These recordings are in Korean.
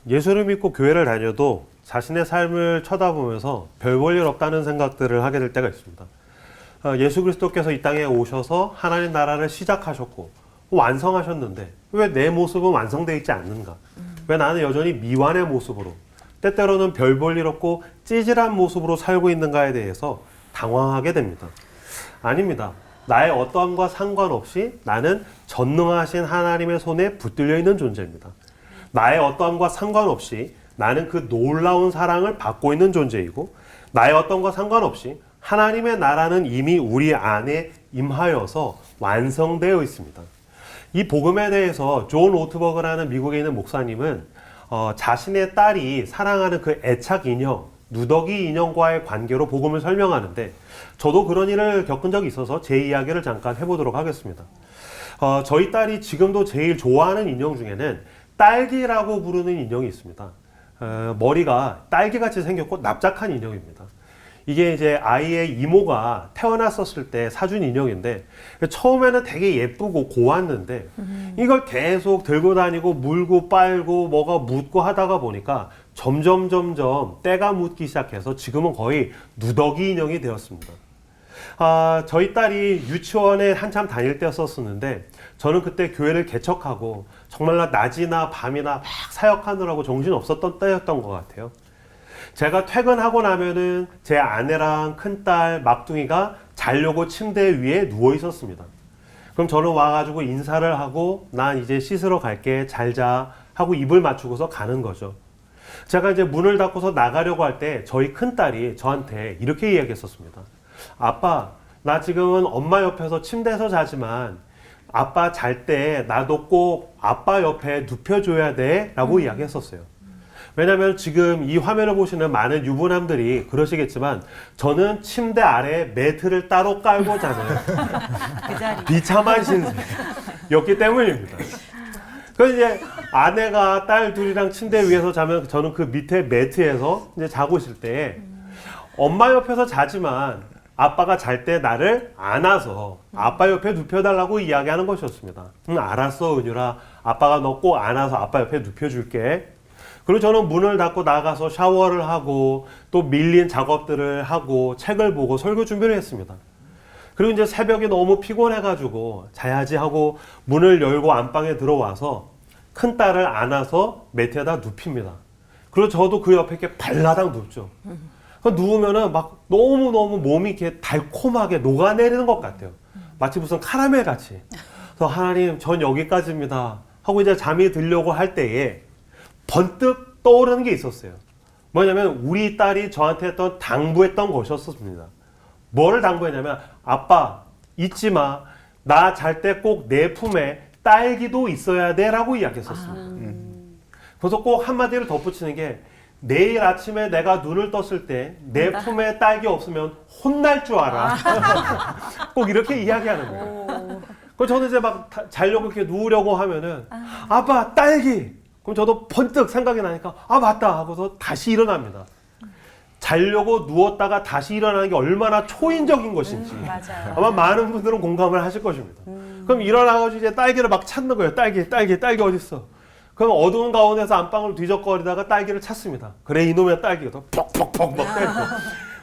예수를 믿고 교회를 다녀도 자신의 삶을 쳐다보면서 별 볼 일 없다는 생각들을 하게 될 때가 있습니다. 예수 그리스도께서 이 땅에 오셔서 하나님 나라를 시작하셨고 완성하셨는데 왜 내 모습은 완성되어 있지 않는가? 왜 나는 여전히 미완의 모습으로 때때로는 별 볼 일 없고 찌질한 모습으로 살고 있는가에 대해서 당황하게 됩니다. 아닙니다. 나의 어떠함과 상관없이 나는 전능하신 하나님의 손에 붙들려 있는 존재입니다. 나의 어떠함과 상관없이 나는 그 놀라운 사랑을 받고 있는 존재이고 나의 어떠함과 상관없이 하나님의 나라는 이미 우리 안에 임하여서 완성되어 있습니다. 이 복음에 대해서 존 오트버그라는 미국에 있는 목사님은 자신의 딸이 사랑하는 그 애착 인형, 누더기 인형과의 관계로 복음을 설명하는데 저도 그런 일을 겪은 적이 있어서 제 이야기를 잠깐 해보도록 하겠습니다. 저희 딸이 지금도 제일 좋아하는 인형 중에는 딸기라고 부르는 인형이 있습니다. 머리가 딸기같이 생겼고 납작한 인형입니다. 이게 이제 아이의 이모가 태어났었을 때 사준 인형인데 처음에는 되게 예쁘고 고왔는데 이걸 계속 들고 다니고 물고 빨고 뭐가 묻고 하다가 보니까 점점 때가 묻기 시작해서 지금은 거의 누더기 인형이 되었습니다. 저희 딸이 유치원에 한참 다닐 때였었는데 저는 그때 교회를 개척하고 정말 낮이나 밤이나 막 사역하느라고 정신 없었던 때였던 것 같아요. 제가 퇴근하고 나면은 제 아내랑 큰딸 막둥이가 자려고 침대 위에 누워 있었습니다. 그럼 저는 와가지고 인사를 하고 난 이제 씻으러 갈게, 잘 자 하고 입을 맞추고서 가는 거죠. 제가 이제 문을 닫고서 나가려고 할 때 저희 큰딸이 저한테 이렇게 이야기했었습니다. 아빠, 나 지금은 엄마 옆에서 침대에서 자지만 아빠 잘 때 나도 꼭 아빠 옆에 눕혀줘야 돼 라고 이야기했었어요. 왜냐면 지금 이 화면을 보시는 많은 유부남들이 그러시겠지만 저는 침대 아래에 매트를 따로 깔고 자는 비참한 신세였기 때문입니다. 그래서 이제 아내가 딸 둘이랑 침대 위에서 자면 저는 그 밑에 매트에서 이제 자고 있을 때 엄마 옆에서 자지만 아빠가 잘 때 나를 안아서 아빠 옆에 눕혀달라고 이야기하는 것이었습니다. 알았어 은유라, 아빠가 너 꼭 안아서 아빠 옆에 눕혀줄게. 그리고 저는 문을 닫고 나가서 샤워를 하고 또 밀린 작업들을 하고 책을 보고 설교 준비를 했습니다. 그리고 이제 새벽에 너무 피곤해가지고 자야지 하고 문을 열고 안방에 들어와서 큰딸을 안아서 매트에다 눕힙니다. 그리고 저도 그 옆에 이렇게 발라당 눕죠. 누우면은 막 너무너무 몸이 이렇게 달콤하게 녹아내리는 것 같아요. 마치 무슨 카라멜 같이. 그래서 하나님, 전 여기까지입니다 하고 이제 잠이 들려고 할 때에 번뜩 떠오르는 게 있었어요. 뭐냐면 우리 딸이 저한테 당부했던 것이었습니다. 뭐를 당부했냐면 아빠 잊지 마. 나 잘 때 꼭 내 품에 딸기도 있어야 돼 라고 이야기했었습니다. 그래서 꼭 한마디를 덧붙이는 게 내일 아침에 내가 눈을 떴을 때 내 품에 딸기 없으면 혼날 줄 알아. 꼭 이렇게 이야기하는 거예요. 그래서 저는 이제 막 자려고 이렇게 누우려고 하면은 아빠 딸기! 그럼 저도 번뜩 생각이 나니까 맞다 하고서 다시 일어납니다. 자려고 누웠다가 다시 일어나는 게 얼마나 초인적인 것인지 맞아요. 아마 많은 분들은 공감을 하실 것입니다. 그럼 일어나가지고 이제 딸기를 막 찾는 거예요. 딸기 어딨어? 그럼 어두운 가운데서 안방을 뒤적거리다가 딸기를 찾습니다. 그래 이놈의 딸기가 퍽퍽퍽 막 때리고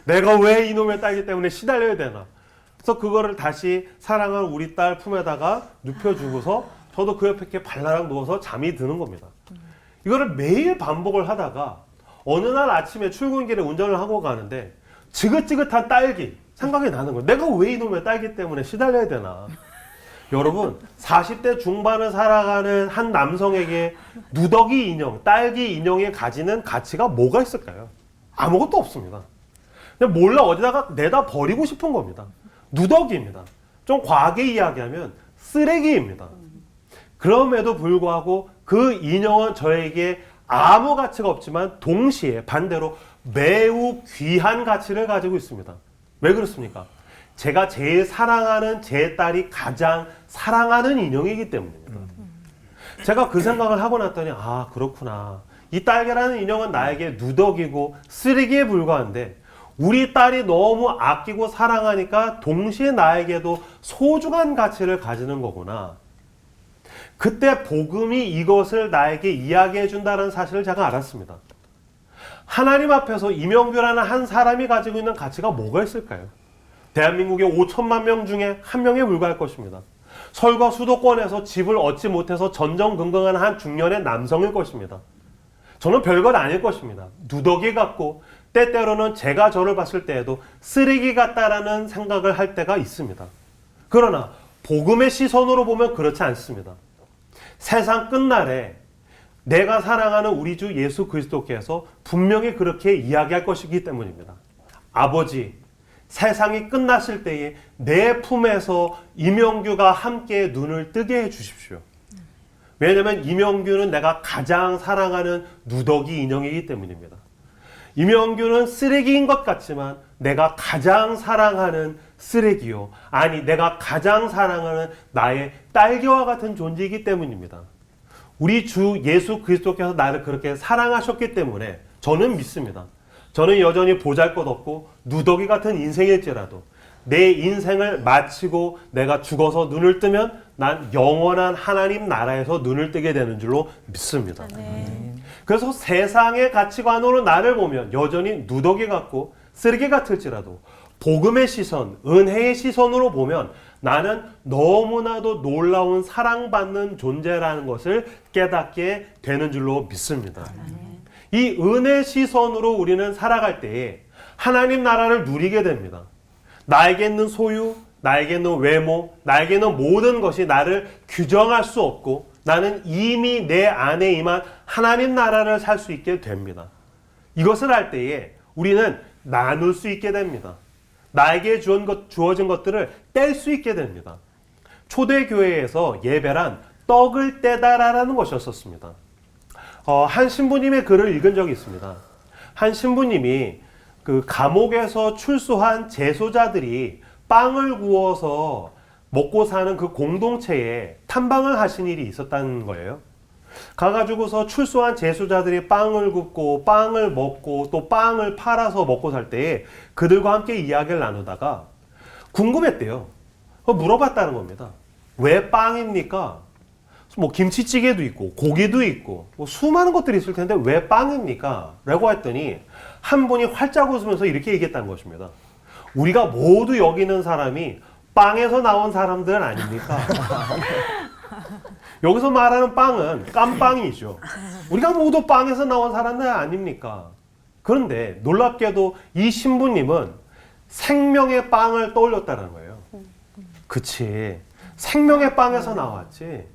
내가 왜 이놈의 딸기 때문에 시달려야 되나? 그래서 그거를 다시 사랑하는 우리 딸 품에다가 눕혀주고서 저도 그 옆에 이렇게 발라랑 누워서 잠이 드는 겁니다. 이거를 매일 반복을 하다가 어느 날 아침에 출근길에 운전을 하고 가는데 지긋지긋한 딸기 생각이 나는 거예요. 내가 왜 이놈의 딸기 때문에 시달려야 되나? 여러분 40대 중반을 살아가는 한 남성에게 누더기 인형, 딸기 인형이 가지는 가치가 뭐가 있을까요? 아무것도 없습니다. 그냥 몰라 어디다가 내다 버리고 싶은 겁니다. 누더기입니다. 좀 과하게 이야기하면 쓰레기입니다. 그럼에도 불구하고 그 인형은 저에게 아무 가치가 없지만 동시에 반대로 매우 귀한 가치를 가지고 있습니다. 왜 그렇습니까? 제가 제일 사랑하는 제 딸이 가장 사랑하는 인형이기 때문입니다. 제가 그 생각을 하고 났더니 그렇구나. 이 딸기라는 인형은 나에게 누더기고 쓰레기에 불과한데 우리 딸이 너무 아끼고 사랑하니까 동시에 나에게도 소중한 가치를 가지는 거구나. 그때 복음이 이것을 나에게 이야기해 준다는 사실을 제가 알았습니다. 하나님 앞에서 이명규라는 한 사람이 가지고 있는 가치가 뭐가 있을까요? 대한민국의 5천만 명 중에 한 명에 불과할 것입니다. 서울과 수도권에서 집을 얻지 못해서 전전긍긍한 한 중년의 남성일 것입니다. 저는 별것 아닐 것입니다. 누더기 같고 때때로는 제가 저를 봤을 때에도 쓰레기 같다라는 생각을 할 때가 있습니다. 그러나 복음의 시선으로 보면 그렇지 않습니다. 세상 끝날에 내가 사랑하는 우리 주 예수 그리스도께서 분명히 그렇게 이야기할 것이기 때문입니다. 아버지, 세상이 끝났을 때에 내 품에서 이명규가 함께 눈을 뜨게 해주십시오. 왜냐하면 이명규는 내가 가장 사랑하는 누더기 인형이기 때문입니다. 이명규는 쓰레기인 것 같지만 내가 가장 사랑하는 쓰레기요. 아니, 내가 가장 사랑하는 나의 딸기와 같은 존재이기 때문입니다. 우리 주 예수 그리스도께서 나를 그렇게 사랑하셨기 때문에 저는 믿습니다. 저는 여전히 보잘것없고 누더기 같은 인생일지라도 내 인생을 마치고 내가 죽어서 눈을 뜨면 난 영원한 하나님 나라에서 눈을 뜨게 되는 줄로 믿습니다. 그래서 세상의 가치관으로 나를 보면 여전히 누더기 같고 쓰레기 같을지라도 복음의 시선, 은혜의 시선으로 보면 나는 너무나도 놀라운 사랑받는 존재라는 것을 깨닫게 되는 줄로 믿습니다. 이 은혜 시선으로 우리는 살아갈 때에 하나님 나라를 누리게 됩니다. 나에게 있는 소유, 나에게 있는 외모, 나에게 있는 모든 것이 나를 규정할 수 없고 나는 이미 내 안에 임한 하나님 나라를 살 수 있게 됩니다. 이것을 할 때에 우리는 나눌 수 있게 됩니다. 나에게 주어진 것들을 뗄 수 있게 됩니다. 초대교회에서 예배란 떡을 떼다라는 것이었습니다. 한 신부님의 글을 읽은 적이 있습니다. 한 신부님이 그 감옥에서 출소한 재소자들이 빵을 구워서 먹고 사는 그 공동체에 탐방을 하신 일이 있었다는 거예요. 가가지고서 출소한 재소자들이 빵을 굽고 빵을 먹고 또 빵을 팔아서 먹고 살 때에 그들과 함께 이야기를 나누다가 궁금했대요. 물어봤다는 겁니다. 왜 빵입니까? 뭐 김치찌개도 있고 고기도 있고 뭐 수많은 것들이 있을 텐데 왜 빵입니까? 라고 했더니 한 분이 활짝 웃으면서 이렇게 얘기했다는 것입니다. 우리가 모두 여기 있는 사람이 빵에서 나온 사람들 아닙니까? 여기서 말하는 빵은 깜빵이죠. 우리가 모두 빵에서 나온 사람들 아닙니까? 그런데 놀랍게도 이 신부님은 생명의 빵을 떠올렸다는 거예요. 그치, 생명의 빵에서 나왔지.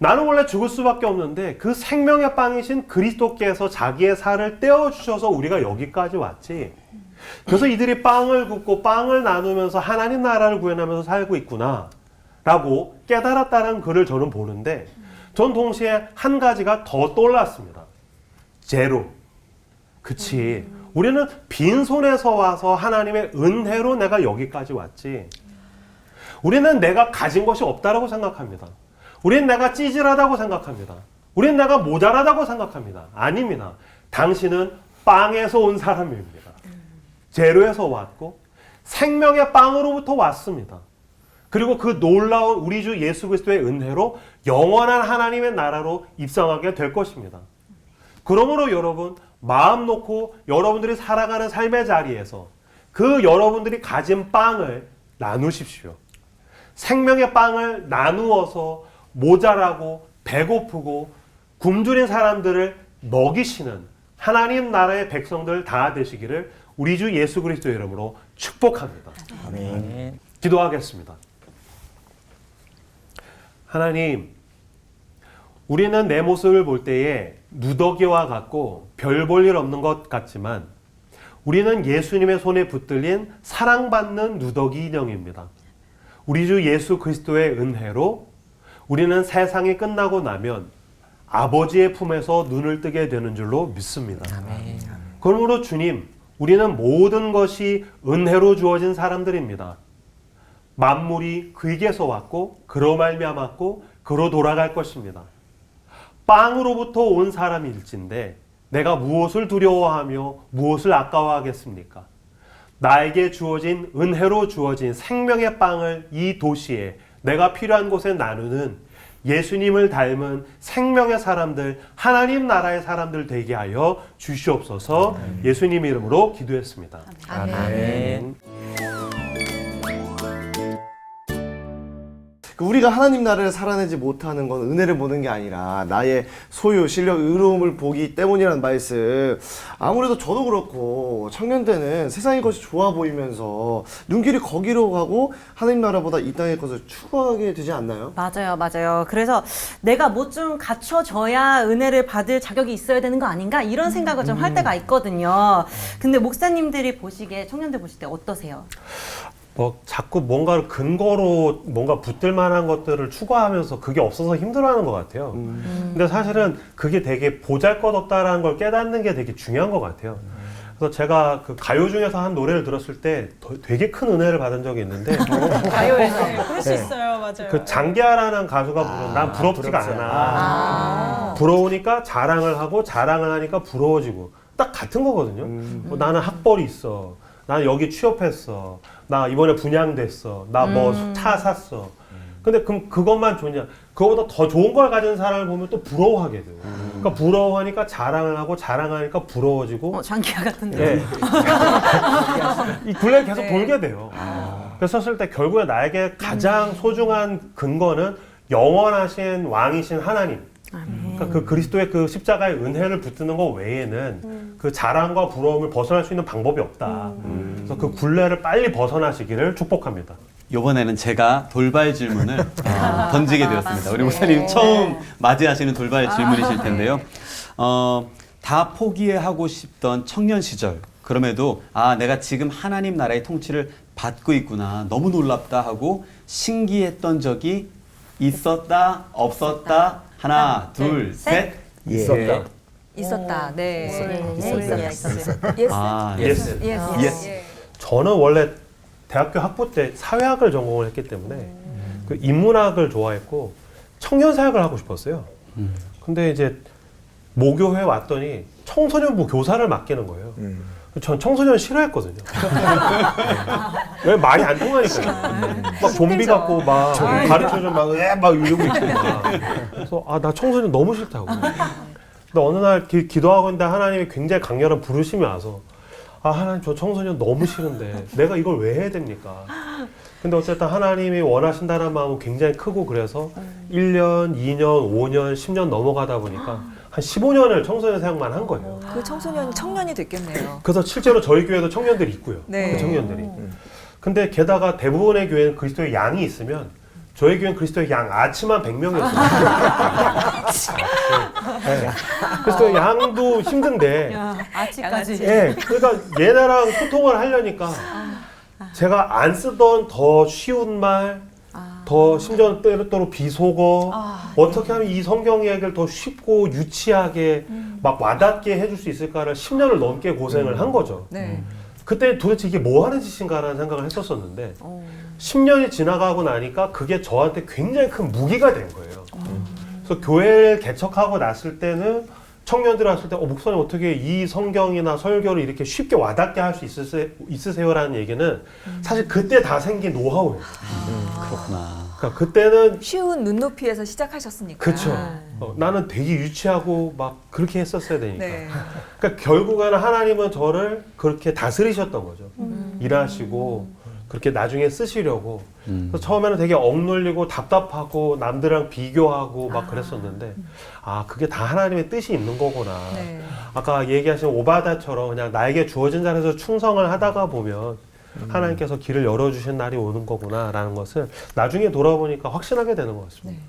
나는 원래 죽을 수밖에 없는데 그 생명의 빵이신 그리스도께서 자기의 살을 떼어주셔서 우리가 여기까지 왔지. 그래서 이들이 빵을 굽고 빵을 나누면서 하나님 나라를 구현하면서 살고 있구나 라고 깨달았다는 글을 저는 보는데 전 동시에 한 가지가 더 떠올랐습니다. 제로. 그치, 우리는 빈손에서 와서 하나님의 은혜로 내가 여기까지 왔지. 우리는 내가 가진 것이 없다라고 생각합니다. 우리는 내가 찌질하다고 생각합니다. 우리는 내가 모자라다고 생각합니다. 아닙니다. 당신은 빵에서 온 사람입니다. 제로에서 왔고 생명의 빵으로부터 왔습니다. 그리고 그 놀라운 우리 주 예수 그리스도의 은혜로 영원한 하나님의 나라로 입성하게 될 것입니다. 그러므로 여러분, 마음 놓고 여러분들이 살아가는 삶의 자리에서 그 여러분들이 가진 빵을 나누십시오. 생명의 빵을 나누어서 모자라고 배고프고 굶주린 사람들을 먹이시는 하나님 나라의 백성들 다 되시기를 우리 주 예수 그리스도의 이름으로 축복합니다. 아멘. 기도하겠습니다. 하나님, 우리는 내 모습을 볼 때에 누더기와 같고 별 볼 일 없는 것 같지만 우리는 예수님의 손에 붙들린 사랑받는 누더기 인형입니다. 우리 주 예수 그리스도의 은혜로 우리는 세상이 끝나고 나면 아버지의 품에서 눈을 뜨게 되는 줄로 믿습니다. 아멘. 그러므로 주님, 우리는 모든 것이 은혜로 주어진 사람들입니다. 만물이 그에게서 왔고 그로 말미암았고 그로 돌아갈 것입니다. 빵으로부터 온 사람일진데 내가 무엇을 두려워하며 무엇을 아까워하겠습니까? 나에게 주어진 은혜로 주어진 생명의 빵을 이 도시에 내가 필요한 곳에 나누는 예수님을 닮은 생명의 사람들, 하나님 나라의 사람들 되게 하여 주시옵소서. 예수님 이름으로 기도했습니다. 아멘. 우리가 하나님 나라를 살아내지 못하는 건 은혜를 보는 게 아니라 나의 소유, 실력, 의로움을 보기 때문이라는 말씀. 아무래도 저도 그렇고 청년 때는 세상의 것이 좋아 보이면서 눈길이 거기로 가고 하나님 나라보다 이 땅의 것을 추구하게 되지 않나요? 맞아요, 맞아요. 그래서 내가 뭐 좀 갖춰져야 은혜를 받을 자격이 있어야 되는 거 아닌가? 이런 생각을 좀 할 때가 있거든요. 근데 목사님들이 보시기에, 청년들 보실 때 어떠세요? 자꾸 뭔가를 근거로 뭔가 붙들 만한 것들을 추구하면서 그게 없어서 힘들어하는 것 같아요. 근데 사실은 그게 되게 보잘것없다라는 걸 깨닫는 게 되게 중요한 것 같아요. 그래서 제가 그 가요 중에서 한 노래를 들었을 때 되게 큰 은혜를 받은 적이 있는데 가요에서. 네, 그럴 수 있어요, 맞아요. 그 장기하라는 가수가 부른 난 부럽지가 않아. 부러우니까 자랑을 하고 자랑을 하니까 부러워지고 딱 같은 거거든요. 나는 학벌이 있어. 나는 여기 취업했어. 나 이번에 분양됐어. 나 뭐 차 샀어. 근데 그럼 그것만 좋냐? 그거보다 더 좋은 걸 가진 사람을 보면 또 부러워하게 돼요. 그러니까 부러워하니까 자랑을 하고 자랑하니까 부러워지고. 장기하 같은데. 네. 이 굴레가 계속 돌게 돼요. 그래서 썼을 때 결국에 나에게 가장 소중한 근거는 영원하신 왕이신 하나님. 그러니까 그 그리스도의 그 십자가의 은혜를 붙드는 것 외에는 그 자랑과 부러움을 벗어날 수 있는 방법이 없다. 그래서 그 굴레를 빨리 벗어나시기를 축복합니다. 이번에는 제가 돌발 질문을 던지게 되었습니다. 우리 목사님 처음 맞이하시는 돌발 질문이실 텐데요. 다 포기하고 싶던 청년 시절, 그럼에도 내가 지금 하나님 나라의 통치를 받고 있구나, 너무 놀랍다 하고 신기했던 적이 있었다, 없었다? 하나, 둘, 셋. 있었다. 있었다. 네. 있었다. 예스. 예스. 저는 원래 대학교 학부 때 사회학을 전공을 했기 때문에 그 인문학을 좋아했고 청년사역을 하고 싶었어요. 근데 이제 모교회 왔더니 청소년부 교사를 맡기는 거예요. 전 청소년 싫어했거든요. 왜 말이 안 통하니까요. 막 좀비 같고 막 가르쳐줘 막 이러고 있고 막. 그래서 나 청소년 너무 싫다고. 근데 어느 날 기도하고 있는데 하나님이 굉장히 강렬한 부르심이 와서 하나님 저 청소년 너무 싫은데 내가 이걸 왜 해야 됩니까? 근데 어쨌든 하나님이 원하신다는 마음은 굉장히 크고 그래서 1년, 2년, 5년, 10년 넘어가다 보니까 한 15년을 청소년 사역만 한 거예요. 그 청소년이 청년이 됐겠네요. 그래서 실제로 저희 교회도 청년들이 있고요. 네. 그 청년들이. 근데 게다가 대부분의 교회는 그리스도의 양이 있으면 저희 교회는 그리스도의 양 아치만 100명이었어요. 네. 그리스도의 양도 힘든데. 아직까지. 예, 그러니까 얘네랑 소통을 하려니까 제가 안 쓰던 더 쉬운 말, 더 심지어 때로때로 비속어, 어떻게 하면 이 성경 이야기를 더 쉽고 유치하게 막 와닿게 해줄 수 있을까를 10년을 넘게 고생을 한 거죠. 네. 그때 도대체 이게 뭐 하는 짓인가라는 생각을 했었었는데 10년이 지나가고 나니까 그게 저한테 굉장히 큰 무기가 된 거예요. 그래서 교회를 개척하고 났을 때는 청년들 왔을 때 목사님 어떻게 이 성경이나 설교를 이렇게 쉽게 와닿게 할 수 있으세요라는 얘기는 사실 그때 다 생긴 노하우예요. 그렇구나. 그러니까 그때는 쉬운 눈높이에서 시작하셨으니까. 그렇죠. 나는 되게 유치하고 막 그렇게 했었어야 되니까. 네. 그러니까 결국에는 하나님은 저를 그렇게 다스리셨던 거죠. 일하시고 그렇게 나중에 쓰시려고. 그래서 처음에는 되게 억눌리고 답답하고 남들이랑 비교하고 막 그랬었는데 그게 다 하나님의 뜻이 있는 거구나. 네. 아까 얘기하신 오바다처럼 그냥 나에게 주어진 자리에서 충성을 하다가 보면 하나님께서 길을 열어주신 날이 오는 거구나라는 것을 나중에 돌아보니까 확신하게 되는 것 같습니다.